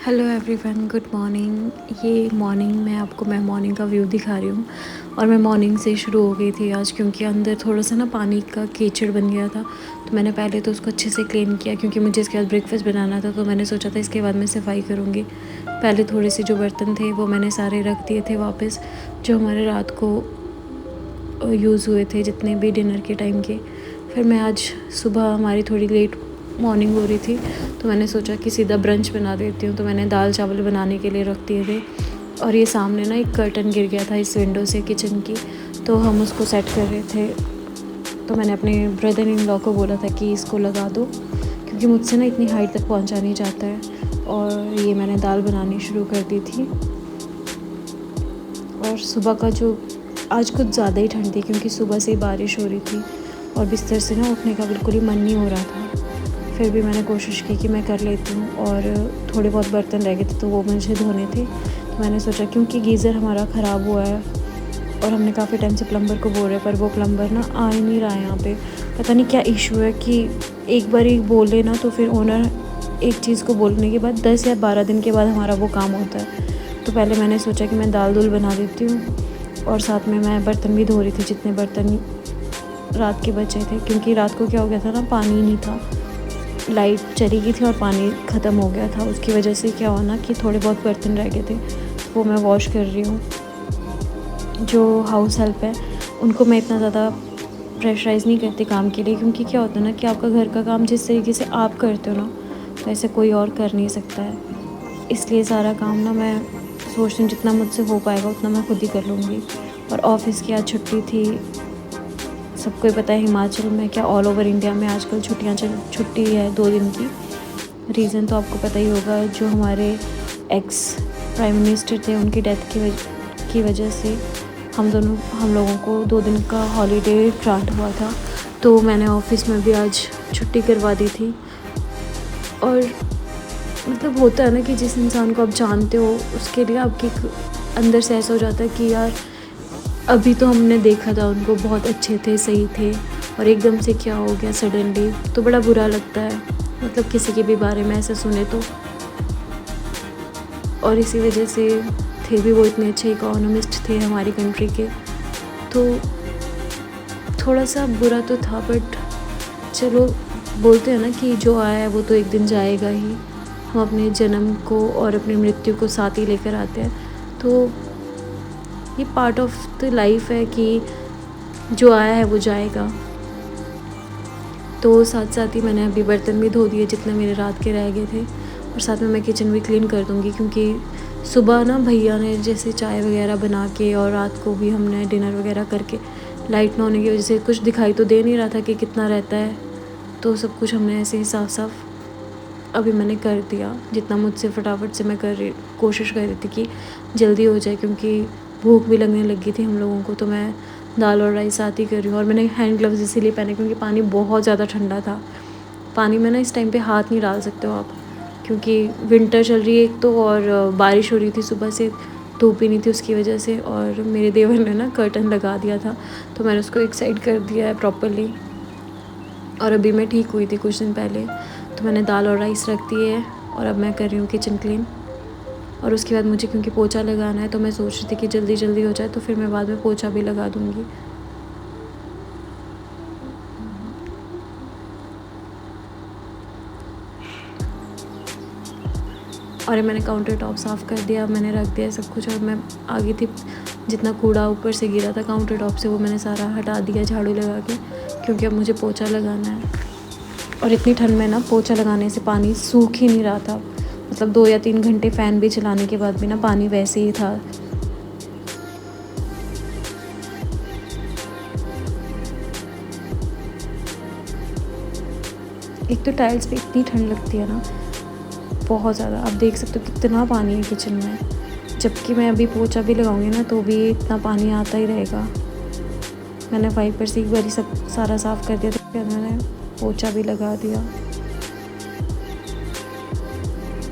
Hello everyone, good morning. ये morning मैं morning का व्यू दिखा रही हूँ। और मैं मॉर्निंग से शुरू हो गई थी आज, क्योंकि अंदर थोड़ा सा ना पानी का कीचड़ बन गया था। तो मैंने पहले तो उसको अच्छे से क्लीन किया, क्योंकि मुझे इसके बाद ब्रेकफास्ट बनाना था। तो मैंने सोचा था इसके बाद मैं सफाई करूँगी। पहले थोड़े से जो बर्तन थे वो मैंने सारे रख दिए थे वापस, जो हमारे रात को यूज़ हुए थे, जितने भी डिनर के टाइम के। फिर मैं आज सुबह, हमारी थोड़ी लेट मॉर्निंग हो रही थी, तो मैंने सोचा कि सीधा ब्रंच बना देती हूँ। तो मैंने दाल चावल बनाने के लिए रख दिए थे। और ये सामने ना एक कर्टन गिर गया था इस विंडो से किचन की, तो हम उसको सेट कर रहे थे। तो मैंने अपने ब्रदर इन लॉ को बोला था कि इसको लगा दो, क्योंकि मुझसे ना इतनी हाइट तक पहुँचा नहीं जाता है। और ये मैंने दाल बनानी शुरू कर दी थी। और सुबह का जो आज कुछ ज़्यादा ही ठंड थी, क्योंकि सुबह से ही बारिश हो रही थी और बिस्तर से ना उठने का बिल्कुल ही मन नहीं हो रहा था। फिर भी मैंने कोशिश की कि मैं कर लेती हूँ। और थोड़े बहुत बर्तन रह गए थे तो वो मुझे धोने थे। तो मैंने सोचा, क्योंकि गीज़र हमारा ख़राब हुआ है और हमने काफ़ी टाइम से प्लम्बर को बोल रहे, पर वो प्लम्बर ना आ ही नहीं रहा है यहाँ पे। पता नहीं क्या इशू है कि एक बार ही बोले ना तो फिर ओनर एक चीज़ को बोलने के बाद 10 या 12 दिन के बाद हमारा वो काम होता है। तो पहले मैंने सोचा कि मैं दाल दूल बना देती हूँ, और साथ में मैं बर्तन भी धो रही थी, जितने बर्तन रात के बचे थे। क्योंकि रात को क्या हो गया था ना, पानी नहीं था, लाइट चली गई थी और पानी ख़त्म हो गया था। उसकी वजह से क्या हुआ ना कि थोड़े बहुत बर्तन रह गए थे, वो मैं वॉश कर रही हूँ। जो हाउस हेल्प है उनको मैं इतना ज़्यादा प्रेशराइज़ नहीं करती काम के लिए, क्योंकि क्या होता है ना कि आपका घर का काम जिस तरीके से आप करते हो ना, वैसे कोई और कर नहीं सकता है। इसलिए सारा काम ना मैं सोचती हूँ जितना मुझसे हो पाएगा उतना मैं खुद ही कर लूँगी। और ऑफ़िस की आज छुट्टी थी। सबको ही पता है हिमाचल में क्या, ऑल ओवर इंडिया में आजकल छुट्टी है 2 दिन की। रीज़न तो आपको पता ही होगा, जो हमारे एक्स प्राइम मिनिस्टर थे उनकी डेथ की वजह से हम लोगों को 2 दिन का हॉलीडे ग्रांट हुआ था। तो मैंने ऑफ़िस में भी आज छुट्टी करवा दी थी। और मतलब होता है ना कि जिस इंसान को आप जानते हो उसके लिए आपके अंदर से ऐसा हो जाता है कि यार, अभी तो हमने देखा था उनको, बहुत अच्छे थे, सही थे, और एकदम से क्या हो गया सडनली, तो बड़ा बुरा लगता है। मतलब किसी के भी बारे में ऐसा सुने तो। और इसी वजह से थे भी वो इतने अच्छे इकोनॉमिस्ट थे हमारी कंट्री के, तो थोड़ा सा बुरा तो था। बट चलो, बोलते हैं ना कि जो आया है वो तो एक दिन जाएगा ही। हम अपने जन्म को और अपनी मृत्यु को साथ ही लेकर आते हैं, तो ये पार्ट ऑफ द लाइफ है कि जो आया है वो जाएगा। तो साथ साथ ही मैंने अभी बर्तन भी धो दिए जितने मेरे रात के रह गए थे, और साथ में मैं किचन भी क्लीन कर दूँगी। क्योंकि सुबह ना भैया ने जैसे चाय वगैरह बना के, और रात को भी हमने डिनर वगैरह करके, लाइट ना होने की वजह से कुछ दिखाई तो दे नहीं रहा था कि कितना रहता है। तो सब कुछ हमने ऐसे ही साफ अभी मैंने कर दिया, जितना मुझसे फटाफट से मैं कोशिश कर रही थी कि जल्दी हो जाए, क्योंकि भूख भी लगने लगी थी हम लोगों को। तो मैं दाल और राइस साथ ही कर रही हूँ। और मैंने हैंड ग्लव्स इसीलिए पहने क्योंकि पानी बहुत ज़्यादा ठंडा था। पानी में ना इस टाइम पे हाथ नहीं डाल सकते हो आप, क्योंकि विंटर चल रही है एक तो, और बारिश हो रही थी सुबह से, धूप ही नहीं थी उसकी वजह से। और मेरे देवर ने ना कर्टन लगा दिया था, तो मैंने उसको एक साइड कर दिया है प्रॉपरली। और अभी मैं ठीक हुई थी कुछ दिन पहले, तो मैंने दाल और राइस रख दिए है, और अब मैं कर रही हूँ किचन क्लीन। और उसके बाद मुझे क्योंकि पोछा लगाना है, तो मैं सोच रही थी कि जल्दी जल्दी हो जाए, तो फिर मैं बाद में पोछा भी लगा दूँगी। और मैंने काउंटर टॉप साफ़ कर दिया, मैंने रख दिया सब कुछ। और मैं आ गई थी, जितना कूड़ा ऊपर से गिरा था काउंटर टॉप से वो मैंने सारा हटा दिया झाड़ू लगा के, क्योंकि अब मुझे पोछा लगाना है। और इतनी ठंड में ना पोछा लगाने से पानी सूख ही नहीं रहा था। मतलब 2 या 3 घंटे फ़ैन भी चलाने के बाद भी ना पानी वैसे ही था। एक तो टाइल्स पे इतनी ठंड लगती है ना, बहुत ज़्यादा। आप देख सकते हो कितना पानी है किचन में, जबकि मैं अभी पोछा भी लगाऊंगी ना तो भी इतना पानी आता ही रहेगा। मैंने वाइपर से एक बार सब सारा साफ़ कर दिया, तो फिर मैंने पोछा भी लगा दिया।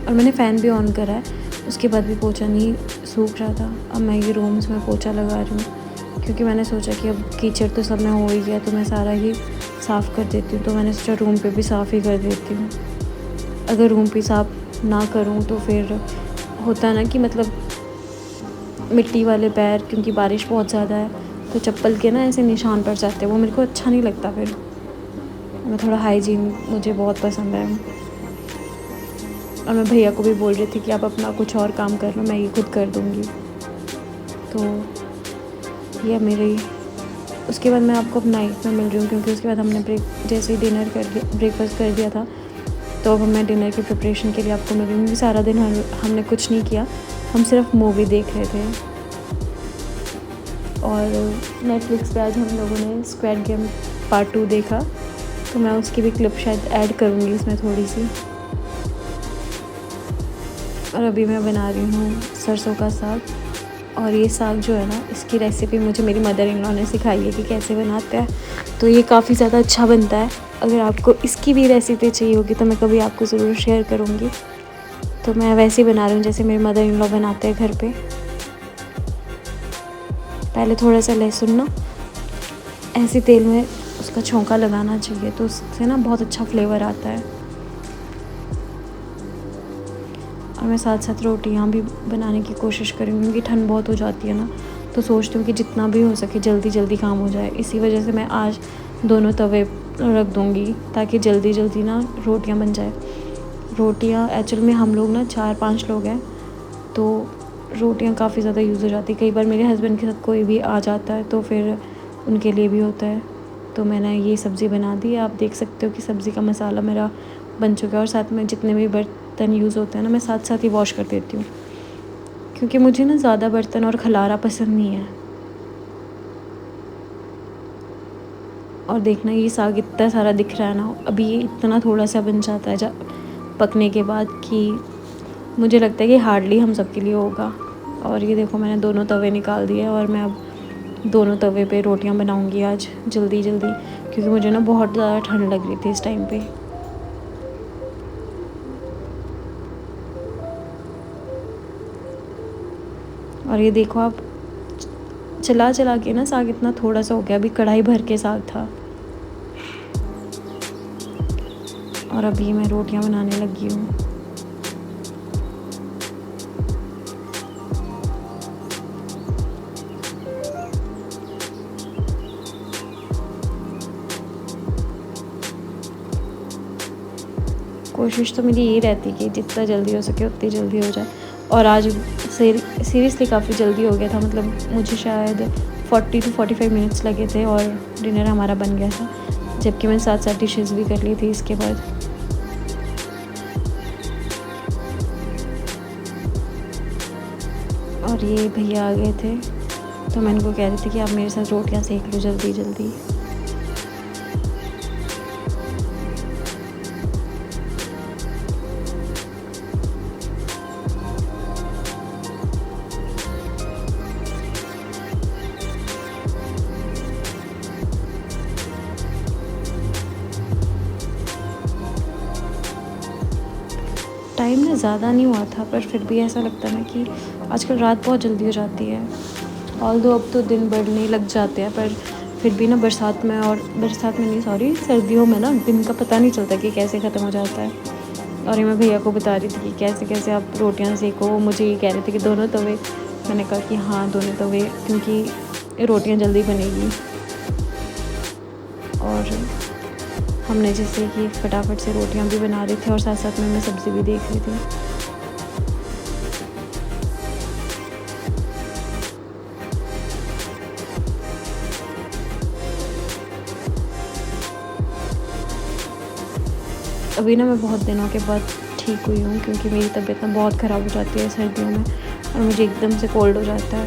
और मैंने फ़ैन भी ऑन करा है, उसके बाद भी पोछा नहीं सूख रहा था। अब मैं ये रूम्स में पोछा लगा रही हूँ, क्योंकि मैंने सोचा कि अब कीचड़ तो सब में हो ही गया, तो मैं सारा ही साफ़ कर देती हूँ। तो मैंने सोचा रूम पे भी साफ़ ही कर देती हूँ। अगर रूम पे साफ़ ना करूँ तो फिर होता है ना कि मतलब मिट्टी वाले पैर, क्योंकि बारिश बहुत ज़्यादा है तो चप्पल के ना ऐसे निशान पड़ जाते हैं, वो मेरे को अच्छा नहीं लगता। फिर मैं थोड़ा हाइजीन मुझे बहुत पसंद है। और मैं भैया को भी बोल रही थी कि आप अपना कुछ और काम कर लो, मैं ये खुद कर दूँगी। तो ये मेरी, उसके बाद मैं आपको अब नाइट में मिल रही हूँ, क्योंकि उसके बाद हमने जैसे ही डिनर कर दिया, ब्रेकफास्ट कर दिया था, तो अब मैं डिनर की प्रिपरेशन के लिए आपको मिल रही हूँ। क्योंकि सारा दिन हमने कुछ नहीं किया, हम सिर्फ मूवी देख रहे थे। और नेटफ्लिक्स पे आज हम लोगों ने स्क्वैड गेम पार्ट 2 देखा, तो मैं उसकी भी क्लिप शायद ऐड करूँगी इसमें थोड़ी सी। और अभी मैं बना रही हूँ सरसों का साग। और ये साग जो है ना, इसकी रेसिपी मुझे मेरी मदर इन लॉ ने सिखाई है कि कैसे बनाते हैं, तो ये काफ़ी ज़्यादा अच्छा बनता है। अगर आपको इसकी भी रेसिपी चाहिए होगी तो मैं कभी आपको ज़रूर शेयर करूँगी। तो मैं वैसे ही बना रही हूँ जैसे मेरी मदर इन लॉ बनाते हैं घर पे। पहले थोड़ा सा लहसुन ना ऐसे तेल में उसका छौंका लगाना चाहिए, तो उससे ना बहुत अच्छा फ्लेवर आता है। और मैं साथ साथ रोटियां भी बनाने की कोशिश करूँगी, क्योंकि ठंड बहुत हो जाती है ना, तो सोचती हूँ कि जितना भी हो सके जल्दी जल्दी काम हो जाए। इसी वजह से मैं आज दोनों तवे रख दूँगी ताकि जल्दी जल्दी ना रोटियां बन जाए। रोटियां एक्चुअल में हम लोग ना 4-5 लोग हैं, तो रोटियां काफ़ी ज़्यादा यूज़ हो जाती है। कई बार मेरे हस्बैंड के साथ कोई भी आ जाता है तो फिर उनके लिए भी होता है। तो मैंने ये सब्ज़ी बना दी। आप देख सकते हो कि सब्ज़ी का मसाला मेरा बन चुका है। और साथ में जितने भी बर्तन यूज़ होते हैं ना, मैं साथ साथ ही वॉश कर देती हूँ, क्योंकि मुझे ना ज़्यादा बर्तन और खलारा पसंद नहीं है। और देखना, ये साग इतना सारा दिख रहा है ना, अभी ये इतना थोड़ा सा बन जाता है पकने के बाद, कि मुझे लगता है कि हार्डली हम सबके लिए होगा। और ये देखो, मैंने दोनों तवे निकाल दिए और मैं अब दोनों तवे पे रोटियां बनाऊंगी आज जल्दी जल्दी, क्योंकि मुझे ना बहुत ज़्यादा ठंड लग रही थी इस टाइम पे। और ये देखो, आप चला चला के ना साग इतना थोड़ा सा हो गया, अभी कढ़ाई भर के साग था। और अभी मैं रोटियां बनाने लगी हूँ। कोशिश तो मेरी यही रहती है कि जितना जल्दी हो सके उतनी जल्दी हो जाए। और आज सीरियसली काफ़ी जल्दी हो गया था, मतलब मुझे शायद 40 to 45 मिनट्स लगे थे और डिनर हमारा बन गया था, जबकि मैंने 7 डिशेज़ भी कर ली थी इसके बाद। और ये भैया आ गए थे, तो मैं इनको कह रही थी कि आप मेरे साथ रोटियां सेक लो जल्दी जल्दी। टाइम ना ज़्यादा नहीं हुआ था, पर फिर भी ऐसा लगता है ना कि आजकल रात बहुत जल्दी हो जाती है। ऑल्दो अब तो दिन बढ़ने लग जाते हैं, पर फिर भी ना बरसात में नहीं, सॉरी, सर्दियों में ना दिन का पता नहीं चलता कि कैसे ख़त्म हो जाता है। और ये मैं भैया को बता रही थी कि कैसे कैसे आप रोटियां सेको। वो मुझे ये कह रहे थे कि दोनों तवे। मैंने कहा कि हाँ, दोनों तवे, क्योंकि रोटियां जल्दी बनेगी। और हमने जैसे कि फटाफट से रोटियां भी बना रहे थे और साथ साथ में मैं सब्ज़ी भी देख रही थी। अभी ना मैं बहुत दिनों के बाद ठीक हुई हूँ, क्योंकि मेरी तबीयत ना बहुत ख़राब हो जाती है सर्दियों में, और मुझे एकदम से कोल्ड हो जाता है।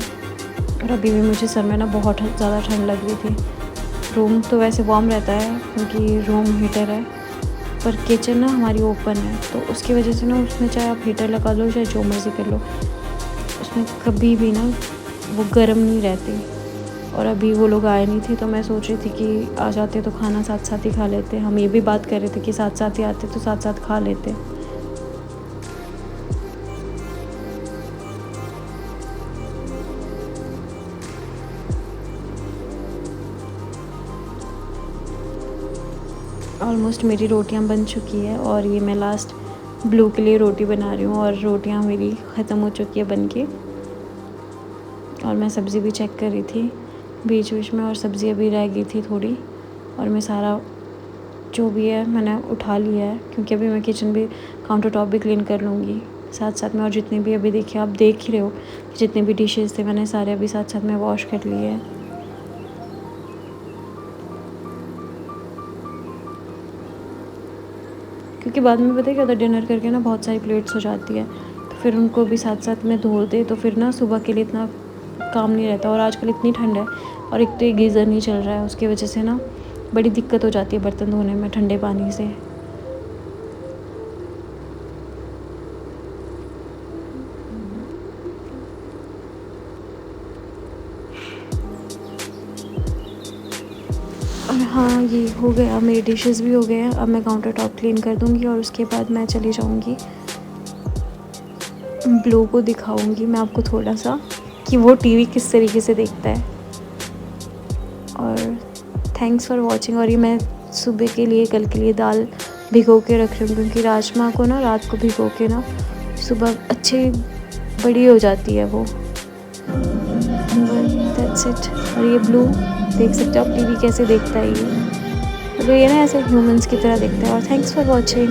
और अभी भी मुझे सर में ना बहुत ज़्यादा ठंड लग रही थी। रूम तो वैसे वार्म रहता है क्योंकि रूम हीटर है, पर किचन ना हमारी ओपन है, तो उसकी वजह से ना उसमें चाहे आप हीटर लगा लो चाहे जो मर्ज़ी कर लो, उसमें कभी भी ना वो गर्म नहीं रहती। और अभी वो लोग आए नहीं थे, तो मैं सोच रही थी कि आ जाते तो खाना साथ साथ ही खा लेते। हम ये भी बात कर रहे थे कि साथ साथ ही आते तो साथ साथ खा लेते। ऑलमोस्ट मेरी रोटियां बन चुकी है और ये मैं लास्ट ब्लू के लिए रोटी बना रही हूँ और रोटियाँ मेरी ख़त्म हो चुकी है बन के। और मैं सब्ज़ी भी चेक कर रही थी बीच बीच में, और सब्ज़ी अभी रह गई थी थोड़ी, और मैं सारा जो भी है मैंने उठा लिया है, क्योंकि अभी मैं किचन भी काउंटर टॉप भी क्लीन कर लूँगी साथ साथ में। और जितने भी अभी देखिए आप देख ही रहे हो कि जितने भी डिशेस थे मैंने सारे अभी साथ साथ में वॉश कर लिए हैं। क्योंकि बाद में पता है क्या होता है, डिनर करके ना बहुत सारी प्लेट्स हो जाती है, तो फिर उनको भी साथ साथ में धो दे तो फिर ना सुबह के लिए इतना काम नहीं रहता। और आजकल इतनी ठंड है, और एक तो ये गीज़र नहीं चल रहा है, उसकी वजह से ना बड़ी दिक्कत हो जाती है बर्तन धोने में ठंडे पानी से। और हाँ, ये हो गया, मेरे डिशेस भी हो गए हैं। अब मैं काउंटर टॉप क्लीन कर दूँगी और उसके बाद मैं चली जाऊँगी, ब्लू को दिखाऊँगी मैं आपको थोड़ा सा कि वो टीवी किस तरीके से देखता है। और थैंक्स फॉर वॉचिंग। और ये मैं सुबह के लिए, कल के लिए दाल भिगो के रख रही हूँ, क्योंकि राजमा को ना रात को भिगो के ना सुबह अच्छी बड़ी हो जाती है वो। That's it. और ये ब्लू देख सकते हो आप टीवी कैसे देखता है ये, तो ये ना ऐसे ह्यूमंस की तरह देखता है। और थैंक्स फॉर वॉचिंग।